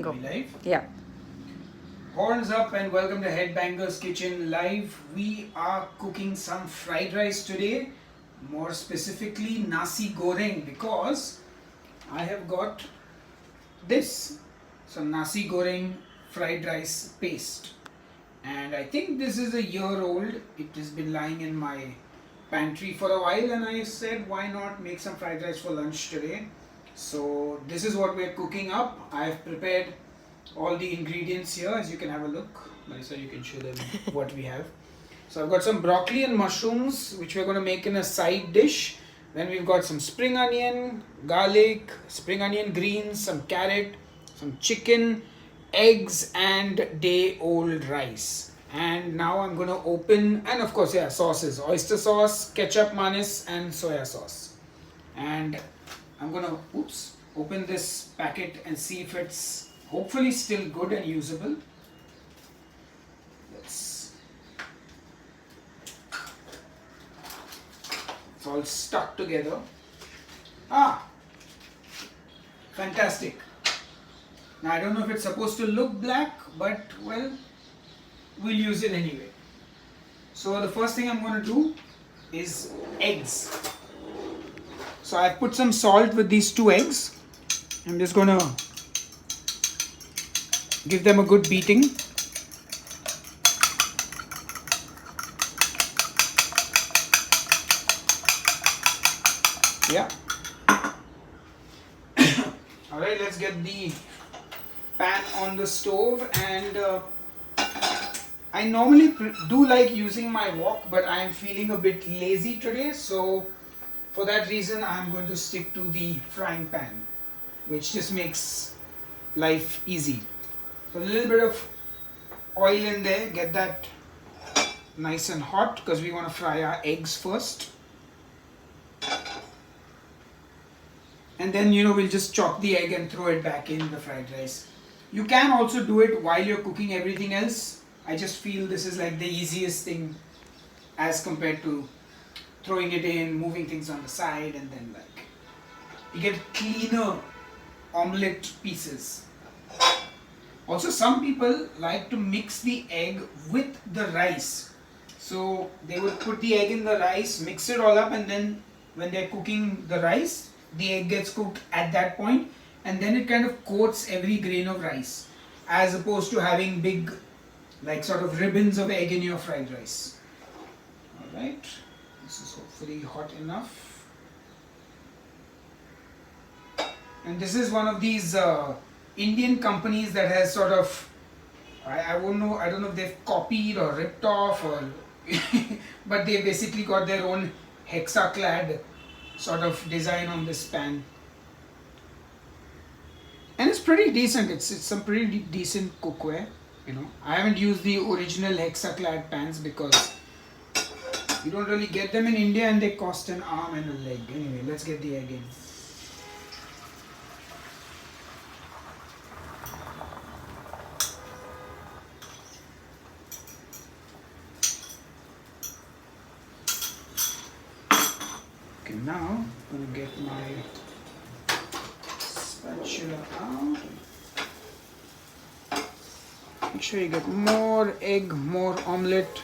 Go. Live? Yeah. Horns up and welcome to Headbangers Kitchen Live. We are cooking some fried rice today, more specifically nasi goreng, because I have got this, some nasi goreng fried rice paste, and I think this is a year old. It has been lying in my pantry for a while, and I said why not make some fried rice for lunch today. So this is what we're cooking up. I have prepared all the ingredients here, as you can have a look. Marisa, you can show them what we have. So I've got some broccoli and mushrooms, which we're going to make in a side dish. Then we've got some spring onion, garlic, spring onion greens, some carrot, some chicken, eggs, and day-old rice. And now I'm going to open, and of course, yeah, sauces, oyster sauce, ketchup, mayonnaise, and soya sauce. And I'm going to, open this packet and see if it's hopefully still good and usable. It's all stuck together. Fantastic. Now I don't know if it's supposed to look black, but well, we'll use it anyway. So the first thing I'm going to do is eggs. So I've put some salt with these 2 eggs. I'm just going to give them a good beating. Yeah. Alright, let's get the pan on the stove, and I normally do like using my wok, but I am feeling a bit lazy today, so for that reason I'm going to stick to the frying pan, which just makes life easy. So a little bit of oil in there, get that nice and hot because we want to fry our eggs first. And then we'll just chop the egg and throw it back in the fried rice. You can also do it while you're cooking everything else. I just feel this is like the easiest thing as compared to throwing it in, moving things on the side, and then like you get cleaner omelette pieces. Also, some people like to mix the egg with the rice. So they would put the egg in the rice, mix it all up, and then when they're cooking the rice, the egg gets cooked at that point, and then it kind of coats every grain of rice, as opposed to having big, like sort of ribbons of egg in your fried rice. Alright, this is hopefully hot enough. And this is one of these Indian companies that has sort of, I don't know if they've copied or ripped off or but they basically got their own hexaclad sort of design on this pan, and it's pretty decent. It's some pretty decent cookware. I haven't used the original hexaclad pans because you don't really get them in India, and they cost an arm and a leg. Anyway, let's get the egg in. Okay, now I'm going to get my spatula out. Make sure you get more egg, more omelette.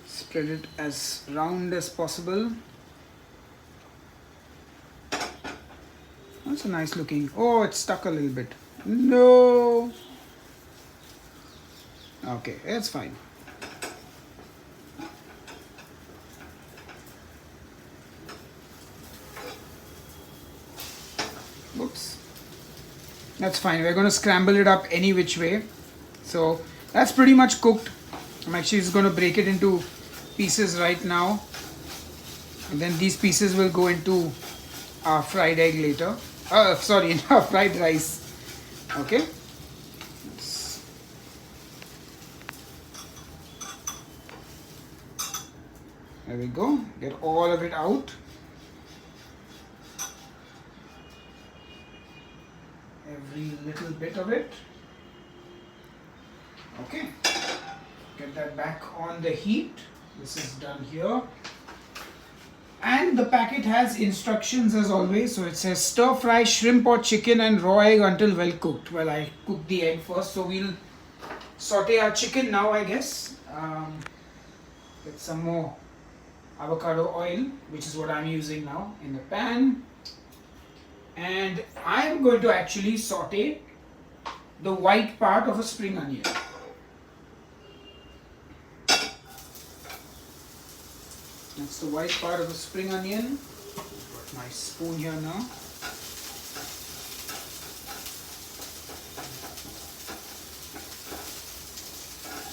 Spread it as round as possible. That's a nice looking. Oh, it's stuck a little bit. No. Okay, it's fine. Oops. That's fine. We're going to scramble it up any which way. So that's pretty much cooked. I'm actually just going to break it into pieces right now. And then these pieces will go into our fried egg later. Sorry, in our fried rice. Okay. There we go. Get all of it out. Every little bit of it. Okay. Get that back on the heat. This is done here. And the packet has instructions as always. So it says stir fry shrimp or chicken and raw egg until well cooked. Well, I cooked the egg first, so we'll saute our chicken now, I guess. Get some more avocado oil, which is what I'm using now, in the pan. And I'm going to actually saute the white part of a spring onion. That's the white part of the spring onion. Got my spoon here now.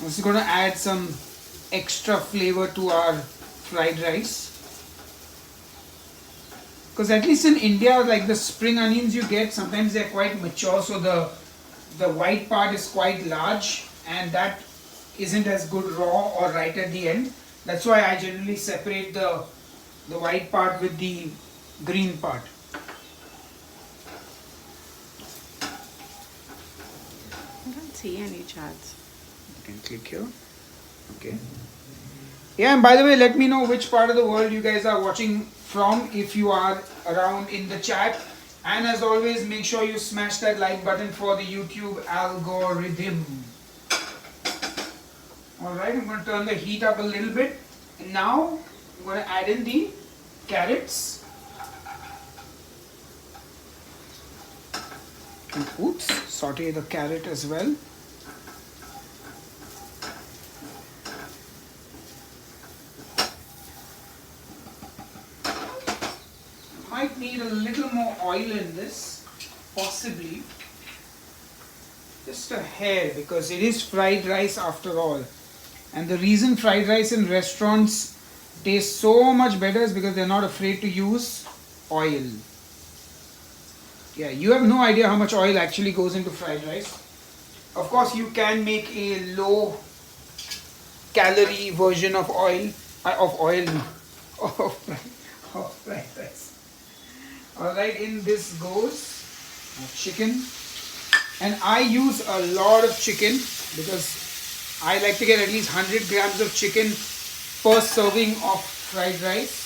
This is going to add some extra flavor to our fried rice. Because at least in India, like the spring onions you get, sometimes they're quite mature, so the white part is quite large, and that isn't as good raw or right at the end. That's why I generally separate the white part with the green part. I don't see any chats. You can click here. Okay. Yeah, and by the way, let me know which part of the world you guys are watching from if you are around in the chat. And as always, make sure you smash that like button for the YouTube algorithm. Alright, I'm going to turn the heat up a little bit. And now, I'm going to add in the carrots. And oops, saute the carrot as well. Might need a little more oil in this, possibly. Just a hair, because it is fried rice after all. And the reason fried rice in restaurants tastes so much better is because they're not afraid to use oil. Yeah, you have no idea how much oil actually goes into fried rice. Of course, you can make a low calorie version of fried rice. Alright, in this goes chicken. And I use a lot of chicken because I like to get at least 100 grams of chicken per serving of fried rice.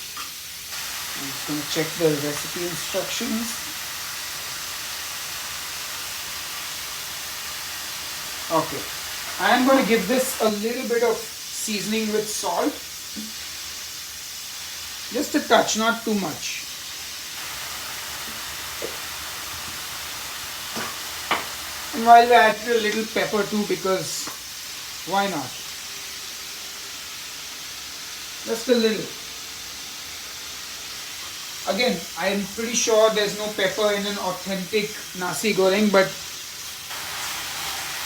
I'm just going to check the recipe instructions. Okay. I am going to give this a little bit of seasoning with salt. Just a touch, not too much. And while we add a little pepper too, because why not? Just a little. Again, I am pretty sure there's no pepper in an authentic nasi goreng, but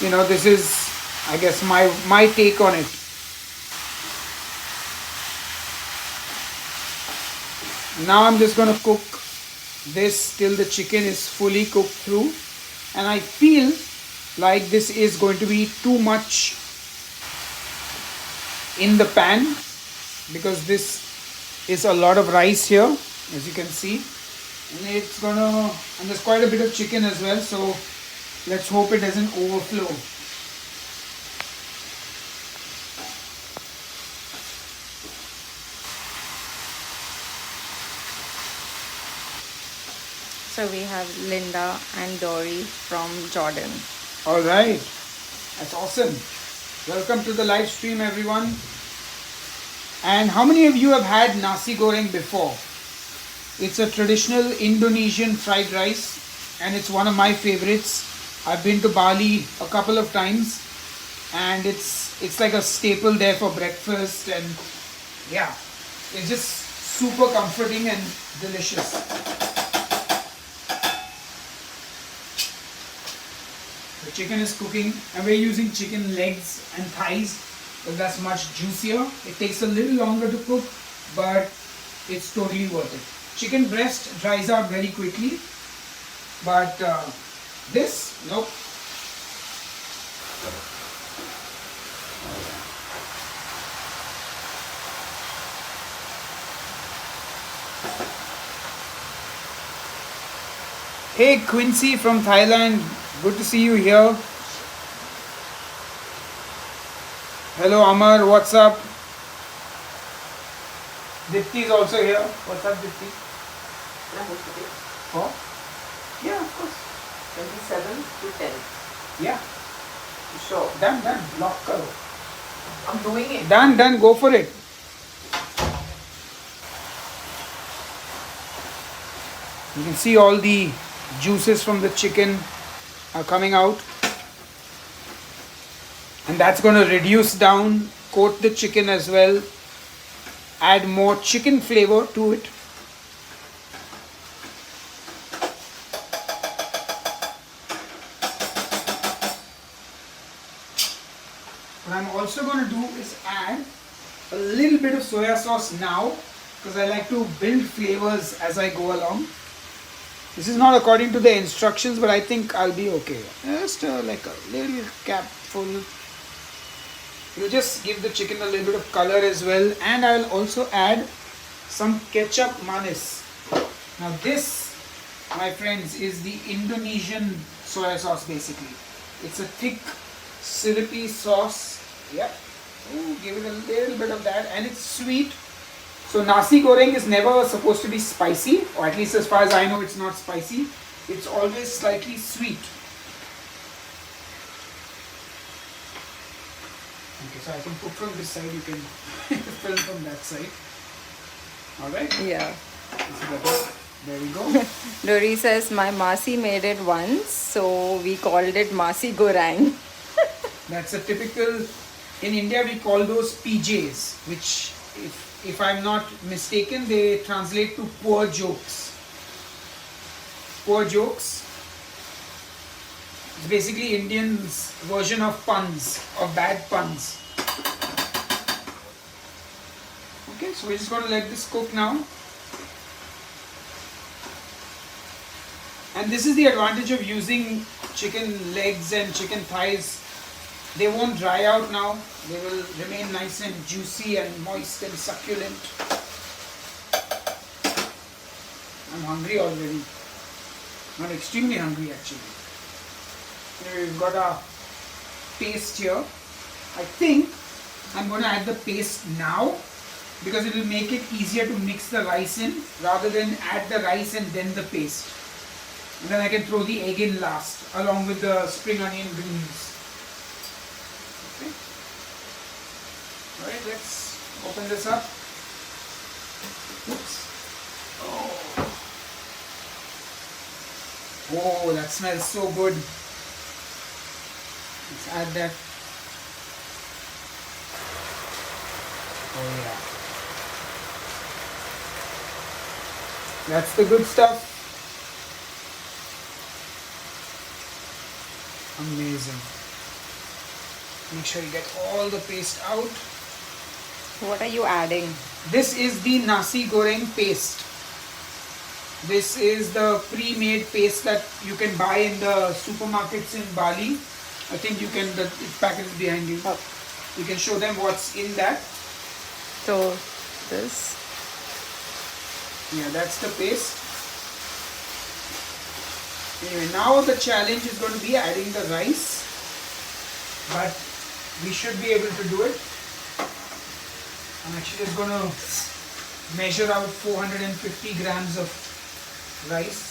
you know, this is, I guess, my take on it. Now I'm just going to cook this till the chicken is fully cooked through. And I feel like this is going to be too much in the pan because this is a lot of rice here, as you can see. And there's quite a bit of chicken as well, so let's hope it doesn't overflow. So we have Linda and Dory from Jordan. Alright, that's awesome. Welcome to the live stream, everyone. And how many of you have had nasi goreng before? It's a traditional Indonesian fried rice and it's one of my favorites. I've been to Bali a couple of times and it's like a staple there for breakfast, and yeah, it's just super comforting and delicious. The chicken is cooking and we're using chicken legs and thighs because that's much juicier. It takes a little longer to cook, but it's totally worth it. Chicken breast dries out very quickly, but this, nope. Hey Quincy from Thailand, good to see you here. Hello Amar, what's up? Dipti is also here. What's up, Dipti? Oh? Yeah, of course. 27 to 10. Yeah. Sure. Done. Lock karo. I'm doing it. Done. Go for it. You can see all the juices from the chicken are coming out. And that's going to reduce down, coat the chicken as well, add more chicken flavor to it. What I'm also going to do is add a little bit of soya sauce now, because I like to build flavors as I go along. This is not according to the instructions, but I think I'll be okay. Just like a little capful. You'll just give the chicken a little bit of color as well, and I'll also add some ketchup manis. Now this, my friends, is the Indonesian soya sauce basically. It's a thick, syrupy sauce. Yeah. Ooh, give it a little bit of that, and it's sweet. So nasi goreng is never supposed to be spicy, or at least as far as I know it's not spicy. It's always slightly sweet. Okay, so I can cook from this side, you can film from that side. Alright? Yeah. There we go. Dori says my Masi made it once, so we called it Masi Goreng. That's a typical, in India we call those PJs, which if I'm not mistaken, they translate to poor jokes. Poor jokes. It's basically Indians' version of puns, of bad puns. Okay, so we're just going to let this cook now. And this is the advantage of using chicken legs and chicken thighs. They won't dry out now. They will remain nice and juicy and moist and succulent. I'm hungry already. Not extremely hungry actually. Anyway, we've got our paste here. I think I'm going to add the paste now, because it will make it easier to mix the rice in rather than add the rice and then the paste. And then I can throw the egg in last along with the spring onion greens. Okay. Alright, let's open this up. Oops. Oh, that smells so good. Let's add that. Oh yeah. That's the good stuff. Amazing. Make sure you get all the paste out. What are you adding? This is the nasi goreng paste. This is the pre-made paste that you can buy in the supermarkets in Bali. I think you can, the packet is behind you. Oh. You can show them what's in that. So this. Yeah, that's the paste. Anyway, now the challenge is going to be adding the rice, but we should be able to do it. I'm actually just going to measure out 450 grams of rice.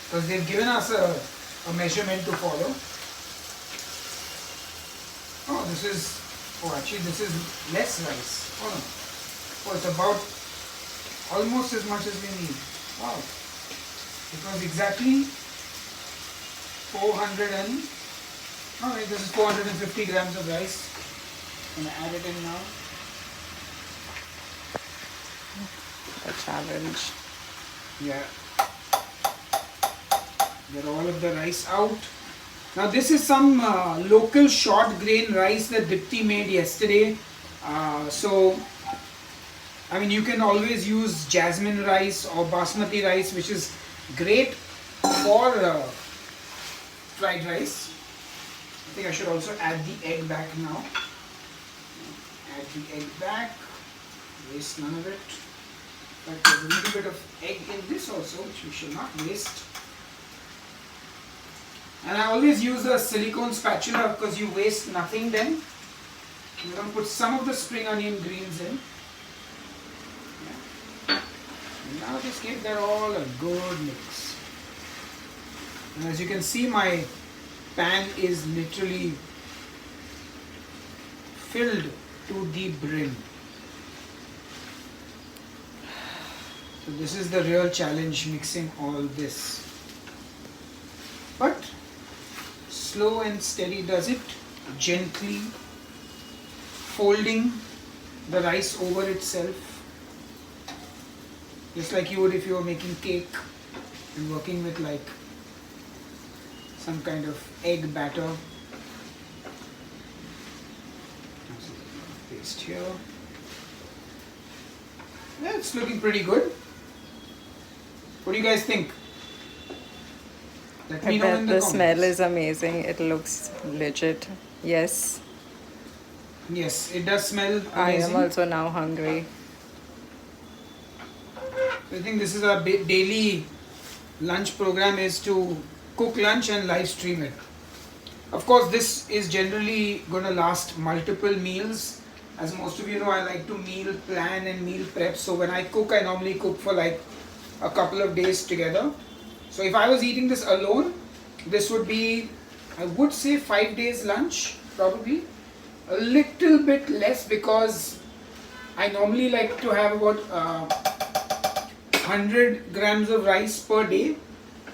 Because they've given us a measurement to follow. Oh, this is, oh actually this is less rice. Oh no. Oh, it's about almost as much as we need. Wow. It was exactly 400 and, alright, this is 450 grams of rice. I'm going to add it in now. The challenge. Yeah. Get all of the rice out. Now this is some local short grain rice that Dipti made yesterday. So I mean, you can always use jasmine rice or basmati rice, which is great for fried rice. I think I should also add the egg back now. Add the egg back. Waste none of it. But there's a little bit of egg in this also, which we should not waste. And I always use a silicone spatula because you waste nothing then. I'm going to put some of the spring onion greens in. Yeah. And now just give that all a good mix. And as you can see, my pan is literally filled to the brim. So this is the real challenge, mixing all this. But slow and steady does it, gently folding the rice over itself, just like you would if you were making cake and working with like some kind of egg batter. Paste here. Yeah, it's looking pretty good. What do you guys think? Let me I know in bet the the comments. smell is amazing. It looks legit. Yes, Yes, it does smell I am amazing. also now hungry. I think this is our daily lunch program, is to cook lunch and live stream it. Of course, this is generally going to last multiple meals. As most of you know, I like to meal plan and meal prep. So when I cook, I normally cook for like a couple of days together. So if I was eating this alone, this would be, I would say 5 days lunch, probably. A little bit less because I normally like to have about 100 grams of rice per day,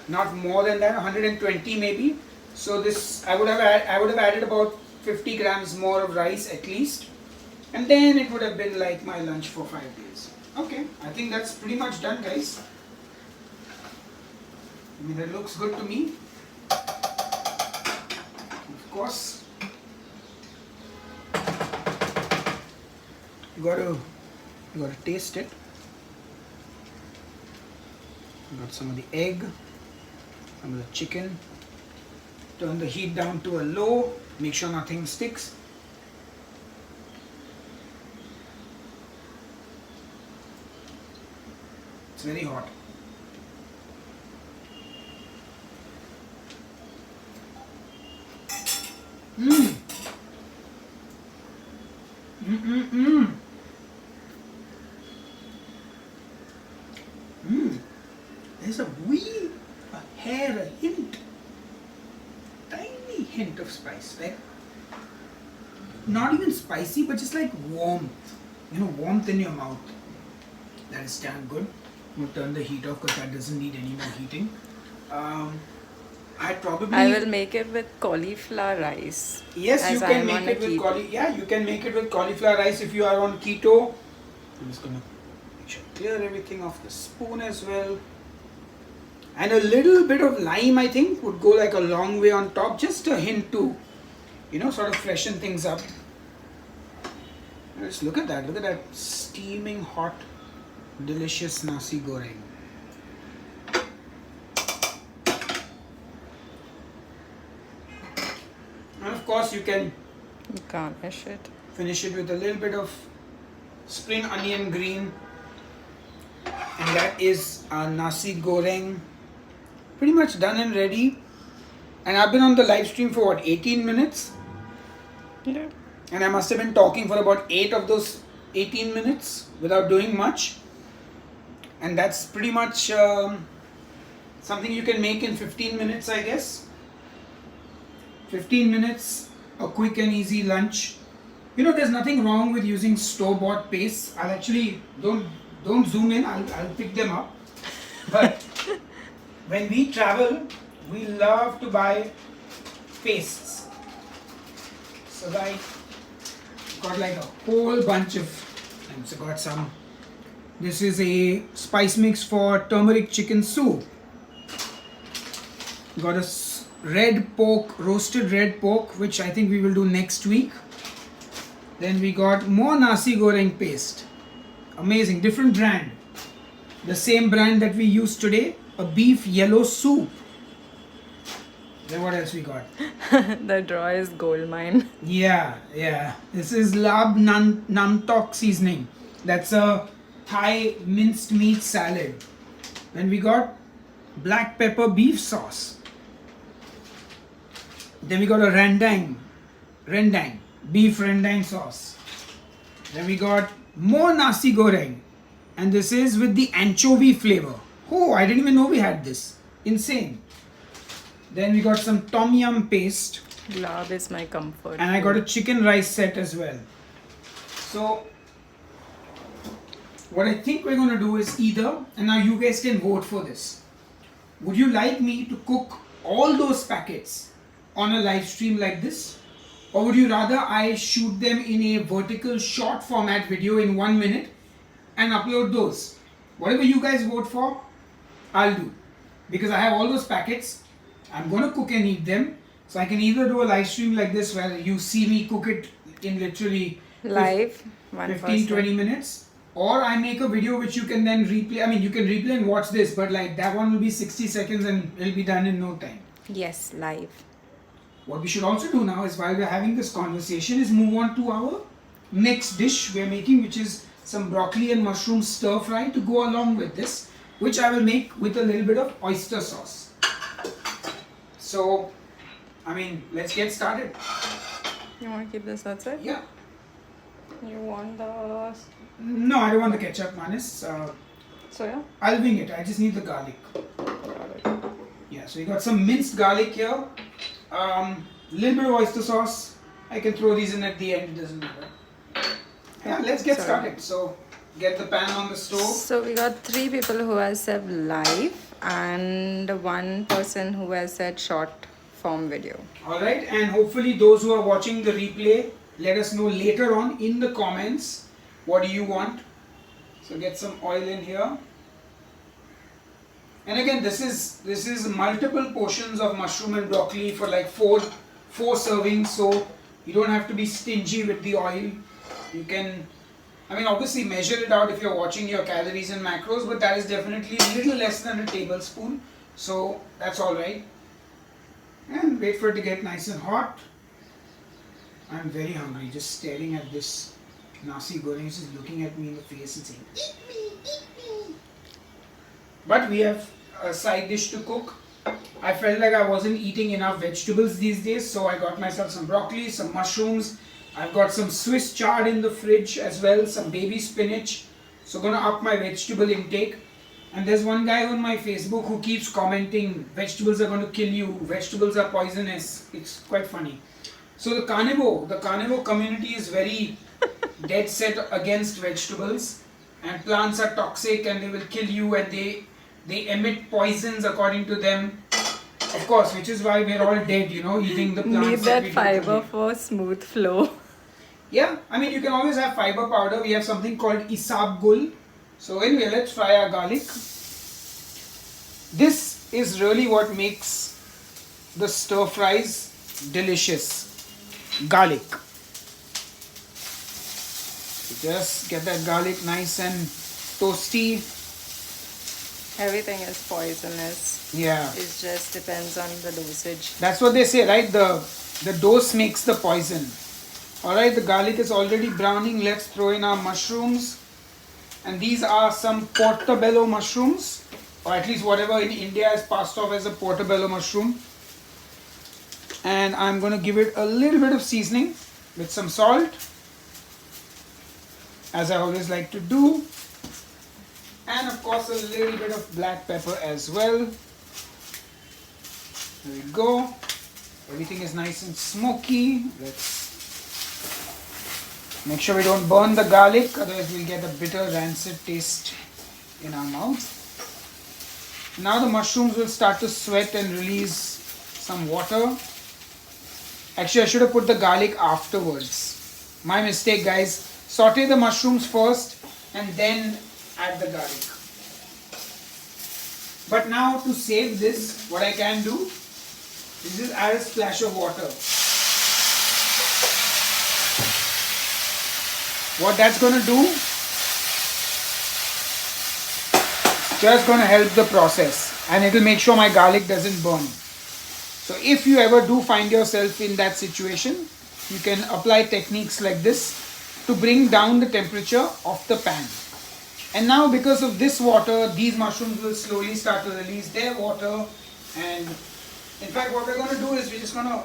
not more than that, 120 maybe. So this I would have added about 50 grams more of rice at least, and then it would have been like my lunch for 5 days. Okay, I think that's pretty much done, guys. I mean, that looks good to me. Of course, you gotta taste it. Got some of the egg, some of the chicken. Turn the heat down to a low. Make sure nothing sticks. It's very hot. Mmm. Mmm. Mmm. There's a wee, a hair, a hint, tiny hint of spice, like not even spicy, but just like warmth, warmth in your mouth. That is damn good. We'll turn the heat off because that doesn't need any more heating. I will make it with cauliflower rice. Yes, you as I can am make on a it with keto. you can make it with cauliflower rice if you are on keto. I'm just gonna make sure clear everything off the spoon as well. And a little bit of lime, I think, would go like a long way on top. Just a hint to, sort of freshen things up. Just look at that. Look at that steaming hot, delicious nasi goreng. And of course, you can Garnish it. finish it with a little bit of spring onion green. And that is our nasi goreng. Pretty much done and ready. And I've been on the live stream for 18 minutes? Yeah. And I must have been talking for about 8 of those 18 minutes without doing much. And that's pretty much something you can make in 15 minutes, I guess. 15 minutes, a quick and easy lunch. There's nothing wrong with using store-bought pastes. I'll actually, don't zoom in, I'll pick them up. But when we travel, we love to buy pastes. So I got like a whole bunch of, and so got some. This is a spice mix for turmeric chicken soup. Got a red pork, roasted red pork, which I think we will do next week. Then we got more nasi goreng paste. Amazing, different brand. The same brand that we used today, a beef yellow soup. Then what else we got? The drawer is gold mine. Yeah. This is Lab Namtok seasoning. That's a Thai minced meat salad. Then we got black pepper beef sauce. Then we got a rendang, beef rendang sauce. Then we got more nasi goreng, and this is with the anchovy flavor. Oh, I didn't even know we had this. Insane. Then we got some tom yum paste, Love is my comfort. and I got a chicken rice set as well. So, what I think we're gonna do is either, and now you guys can vote for this. Would you like me to cook all those packets on a live stream like this? Or would you rather I shoot them in a vertical short format video in 1 minute and upload those? Whatever you guys vote for, I'll do. Because I have all those packets, I'm gonna cook and eat them. So I can either do a live stream like this where you see me cook it in literally Live, 15 20 minutes, or I make a video which you can then replay. I mean, you can replay and watch this, but like that one will be 60 seconds and it'll be done in no time. Yes, live. What we should also do now is, while we're having this conversation, is move on to our next dish we're making, which is some broccoli and mushroom stir fry to go along with this, which I will make with a little bit of oyster sauce. So, I mean, let's get started. You want to keep this outside? Yeah. You want the No, I don't want the ketchup, Manis. soya? I'll wing it. I just need the garlic. Yeah, so you got some minced garlic here. Little bit of oyster sauce. I can throw these in at the end, it doesn't matter. Yeah, let's get started. So, get the pan on the stove. So we got 3 people who has said live and 1 person who has said short form video. Alright, and hopefully those who are watching the replay, let us know later on in the comments what do you want. So get some oil in here. And again, this is multiple portions of mushroom and broccoli for like four servings, so you don't have to be stingy with the oil. You can, I mean, obviously measure it out if you're watching your calories and macros, but that is definitely a little less than a tablespoon, so that's alright. And wait for it to get nice and hot. I'm very hungry, just staring at this nasi goreng. He's just looking at me in the face and saying, eat me, eat me. But we have a side dish to cook. I felt like I wasn't eating enough vegetables these days, so I got myself some broccoli, some mushrooms. I've got some Swiss chard in the fridge as well, some baby spinach. So gonna up my vegetable intake. And there's one guy on my Facebook who keeps commenting, vegetables are going to kill you, vegetables are poisonous. It's quite funny. So the carnivore community is very dead set against vegetables, and plants are toxic and they will kill you, and they emit poisons according to them. Of course, which is why we're all dead, you know, eating the plants. Need that that we do fiber today. for smooth flow. Yeah, I mean, you can always have fiber powder. We have something called isabgol. So anyway, let's fry our garlic. This is really what makes the stir fries delicious. Garlic. So just get that garlic nice and toasty. Everything is poisonous. Yeah. It just depends on the dosage. That's what they say, right? The dose makes the poison. Alright, the garlic is already browning. Let's throw in our mushrooms. And these are some portobello mushrooms, or at least whatever in India is passed off as a portobello mushroom. And I'm going to give it a little bit of seasoning with some salt, as I always like to do. And of course a little bit of black pepper as well. There we go. Everything is nice and smoky. Let's make sure we don't burn the garlic, otherwise we'll get a bitter rancid taste in our mouth. Now the mushrooms will start to sweat and release some water. Actually, I should have put the garlic afterwards. My mistake, guys. Saute the mushrooms first and then add the garlic. But now to save this, what I can do is just add a splash of water. What that's going to do, just going to help the process, and it will make sure my garlic doesn't burn. So if you ever do find yourself in that situation, you can apply techniques like this to bring down the temperature of the pan. And now because of this water, these mushrooms will slowly start to release their water. And in fact, what we're going to do is we're just going to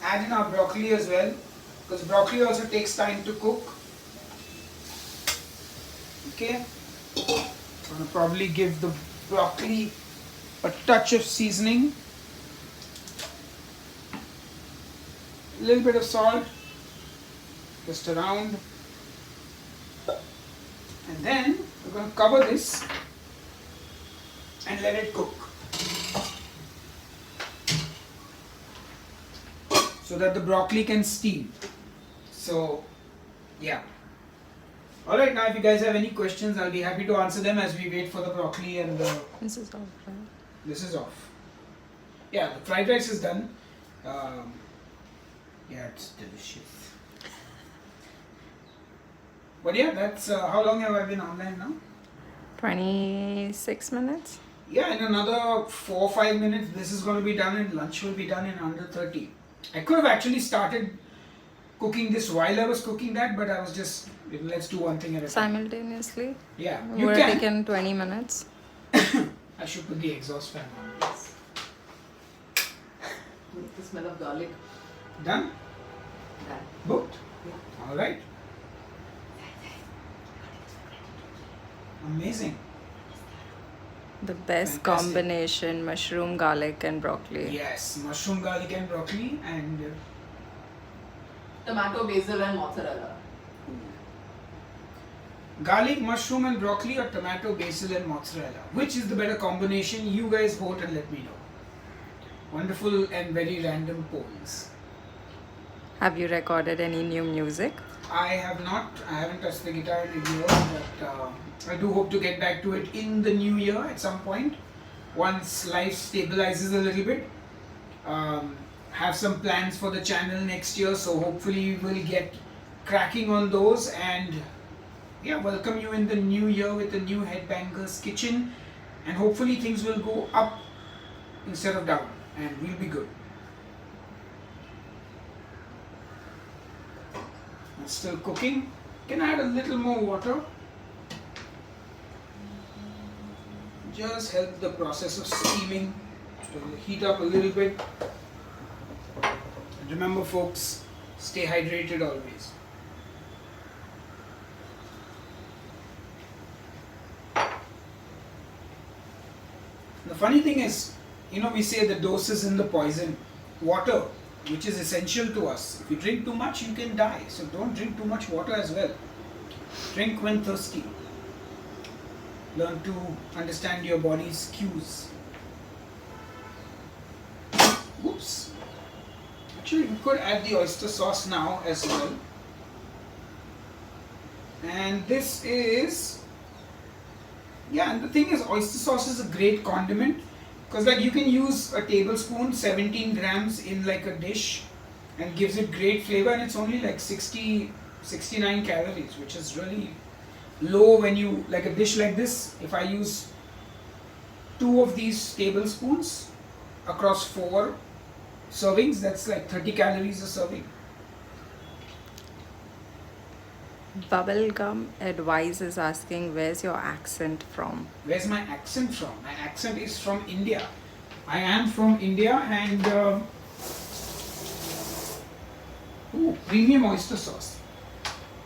add in our broccoli as well, because broccoli also takes time to cook. Okay, I'm gonna probably give the broccoli a touch of seasoning, a little bit of salt, just around, and then we're going to cover this and let it cook so that the broccoli can steam. So yeah. Alright, now if you guys have any questions, I'll be happy to answer them as we wait for the broccoli and the... This is all right. This is off. Yeah, the fried rice is done. Yeah, it's delicious. But yeah, that's how long have I been online now? 26 minutes. Yeah, in another 4 or 5 minutes, this is going to be done and lunch will be done in under 30. I could have actually started cooking this while I was cooking that, but I was just, let's do one thing at a time. Simultaneously. Yeah, you Would have can. taken 20 minutes. I should put the exhaust fan on. Yes. With the smell of garlic. Done? Done. Booked? Yeah. Alright. Amazing. The best Fantastic. combination, mushroom, garlic and broccoli. Yes, mushroom, garlic and broccoli and Tomato, basil and mozzarella. garlic, mushroom and broccoli or tomato, basil and mozzarella. Which is the better combination? You guys vote and let me know. Wonderful and very random polls. Have you recorded any new music? I have not. I haven't touched the guitar in a year, but I do hope to get back to it in the new year at some point. Once life stabilizes a little bit. Have some plans for the channel next year, so hopefully we'll get cracking on those and yeah, welcome you in the new year with the new Headbangers Kitchen, and hopefully things will go up instead of down and we'll be good. It's still cooking. Can I add a little more water? Just help the process of steaming to heat up a little bit. And remember folks, stay hydrated always. The funny thing is, you know, we say the dose is in the poison. Water, which is essential to us. If you drink too much, you can die. So don't drink too much water as well. Drink when thirsty. Learn to understand your body's cues. Whoops. Actually, we could add the oyster sauce now as well. And this is, yeah, and the thing is, oyster sauce is a great condiment. Because like you can use a tablespoon, 17 grams in like a dish and gives it great flavor, and it's only like 69 calories, which is really low when you, like a dish like this, if I use 2 of these tablespoons across 4 servings, that's like 30 calories a serving. Bubblegum Advice is asking, where's your accent from? Where's my accent from? My accent is from India. I am from India and ooh, premium oyster sauce.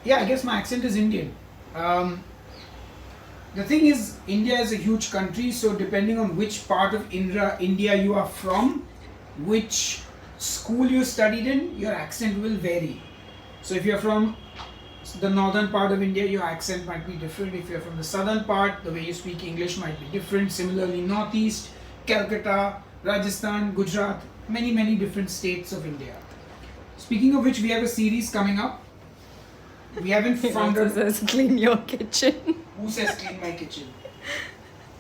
Yeah, I guess my accent is Indian. The thing is, India is a huge country, so depending on which part of India you are from, which school you studied in, your accent will vary. So if you're from the northern part of India, your accent might be different. If you're from the southern part, the way you speak English might be different. Similarly, northeast, Calcutta, Rajasthan, Gujarat, many different states of India. Speaking of which, we have a series coming up. We haven't found It out says clean your kitchen. who says clean my kitchen.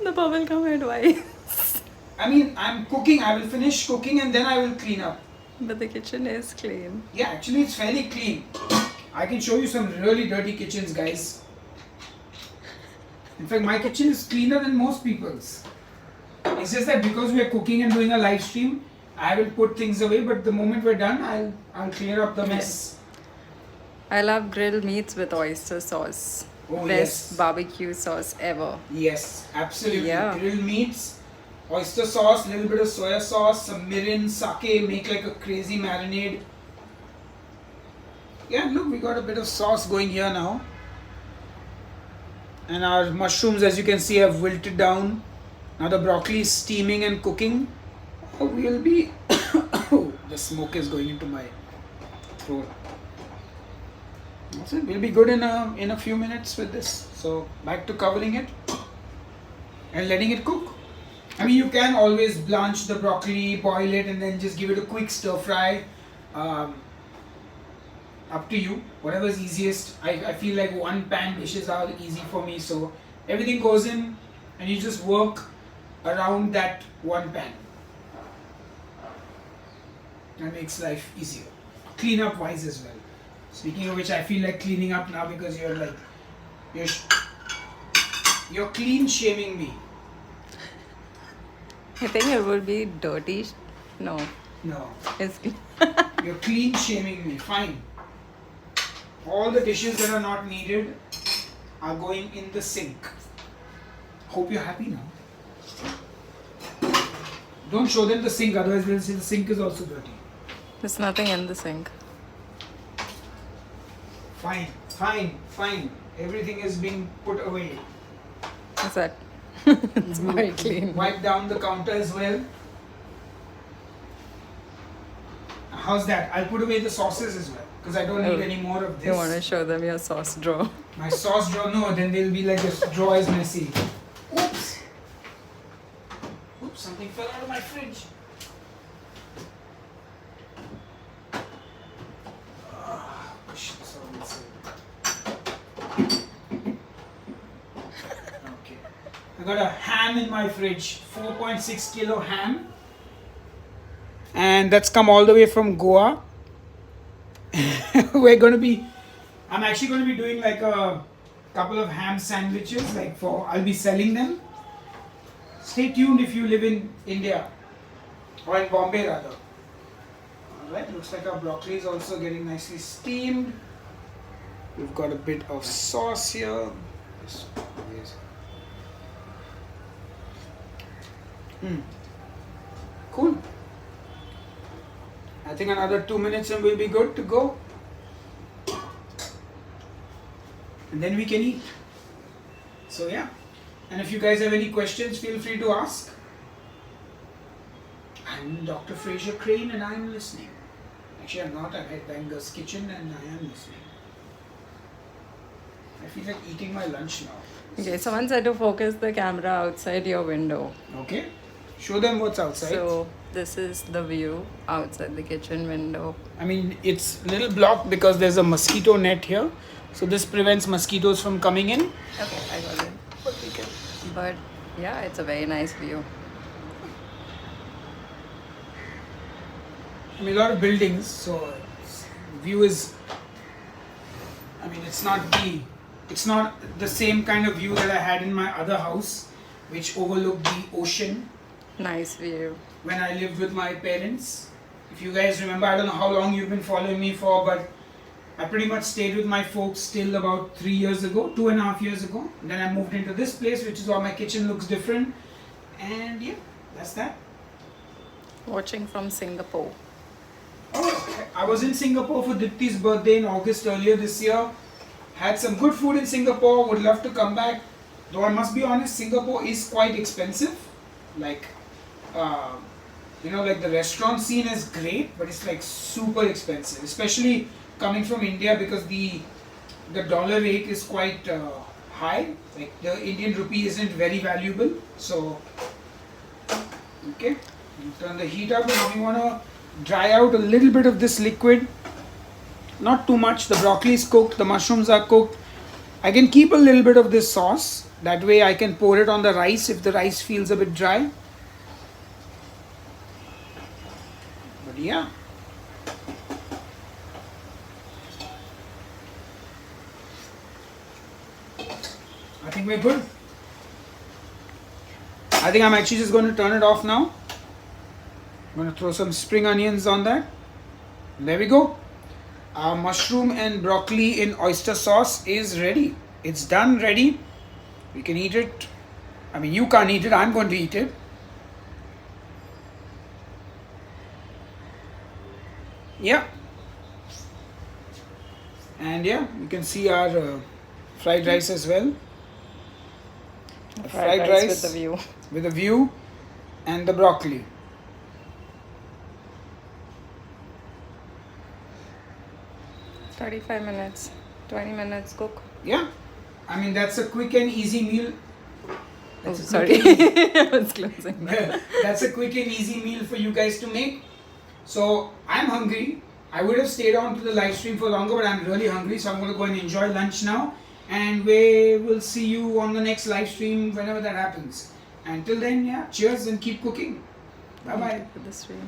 The Bubblegum Advice. I mean, I'm cooking, I will finish cooking and then I will clean up. But the kitchen is clean. Yeah, actually it's fairly clean. I can show you some really dirty kitchens, guys. In fact, my kitchen is cleaner than most people's. It's just that because we are cooking and doing a live stream, I will put things away, but the moment we're done, I'll clear up the mess. I love grilled meats with oyster sauce. Oh, Best yes. barbecue sauce ever. Yes, absolutely. Yeah. Grilled meats oyster sauce, little bit of soya sauce, some mirin, sake, make like a crazy marinade. Yeah, look, we got a bit of sauce going here now. And our mushrooms, as you can see, have wilted down. Now the broccoli is steaming and cooking. We'll be... the smoke is going into my throat. That's it. We'll be good in a few minutes with this. So back to covering it and letting it cook. I mean, you can always blanch the broccoli, boil it, and then just give it a quick stir fry. Up to you, whatever is easiest. I feel like one pan dishes are easy for me, so everything goes in and you just work around that one pan. That makes life easier. Clean up wise as well. Speaking of which, I feel like cleaning up now because you're like, you're clean shaming me. I think it would be dirty. No, No, it's you're clean shaming me. Fine. All the dishes that are not needed are going in the sink. Hope you're happy now. Don't show them the sink, otherwise they'll say the sink is also dirty. There's nothing in the sink. Fine, fine, fine. Everything is being put away. What's that? It's very clean. Wipe down the counter as well. How's that? I'll put away the sauces as well because I don't need any more of this. You want to show them your sauce drawer? My sauce drawer? No, then they'll be like this drawer is messy. Oops! Oops, something fell out of my fridge. Push this all inside. Okay. I got a ham in my fridge, 4.6 kilo ham. And that's come all the way from Goa. I'm actually going to be doing like a couple of ham sandwiches, I'll be selling them. Stay tuned if you live in India or in Bombay rather. Alright, looks like our broccoli is also getting nicely steamed. We've got a bit of sauce here. Cool. I think another 2 minutes and we'll be good to go. And then we can eat. So yeah. And if you guys have any questions, feel free to ask. I'm Dr. Fraser Crane and I'm listening. Actually, I'm not. I'm at Banger's Kitchen and I am listening. I feel like eating my lunch now. Okay, someone said to focus the camera outside your window. Okay. Show them what's outside. So this is the view outside the kitchen window. I mean, it's a little blocked because there's a mosquito net here. So this prevents mosquitoes from coming in. Okay, I got it. But yeah, it's a very nice view. I mean, a lot of buildings, so view is. I mean, it's not the same kind of view that I had in my other house, which overlooked the ocean. Nice view. When I lived with my parents. If you guys remember, I don't know how long you've been following me for, but I pretty much stayed with my folks till about 3 years ago, 2.5 years ago. And then I moved into this place, which is why my kitchen looks different. And yeah, that's that. Watching from Singapore. Oh, I was in Singapore for Dipti's birthday in August earlier this year. Had some good food in Singapore, would love to come back. Though I must be honest, Singapore is quite expensive. Like the restaurant scene is great, but it's like super expensive, especially coming from India because the dollar rate is quite high. Like the Indian rupee isn't very valuable. So okay, you turn the heat up and we want to dry out a little bit of this liquid. Not too much. The broccoli is cooked, the mushrooms are cooked. I can keep a little bit of this sauce. That way I can pour it on the rice if the rice feels a bit dry. But yeah. I think we're good. I think I'm actually just going to turn it off now. I'm going to throw some spring onions on that. There we go. Our mushroom and broccoli in oyster sauce is ready. It's done, ready. We can eat it. I mean, you can't eat it. I'm going to eat it. Yeah. And yeah, you can see our fried rice as well. Fried rice with the view. with a view, and the broccoli. 35 minutes, 20 minutes cook. Yeah, I mean that's a quick and easy meal. Oh, That's a sorry. quick and I was closing. That's a quick and easy meal for you guys to make. So I'm hungry. I would have stayed on to the live stream for longer, but I'm really hungry, so I'm going to go and enjoy lunch now. And we will see you on the next live stream whenever that happens. Until then, yeah, cheers and keep cooking. Bye bye. For the stream.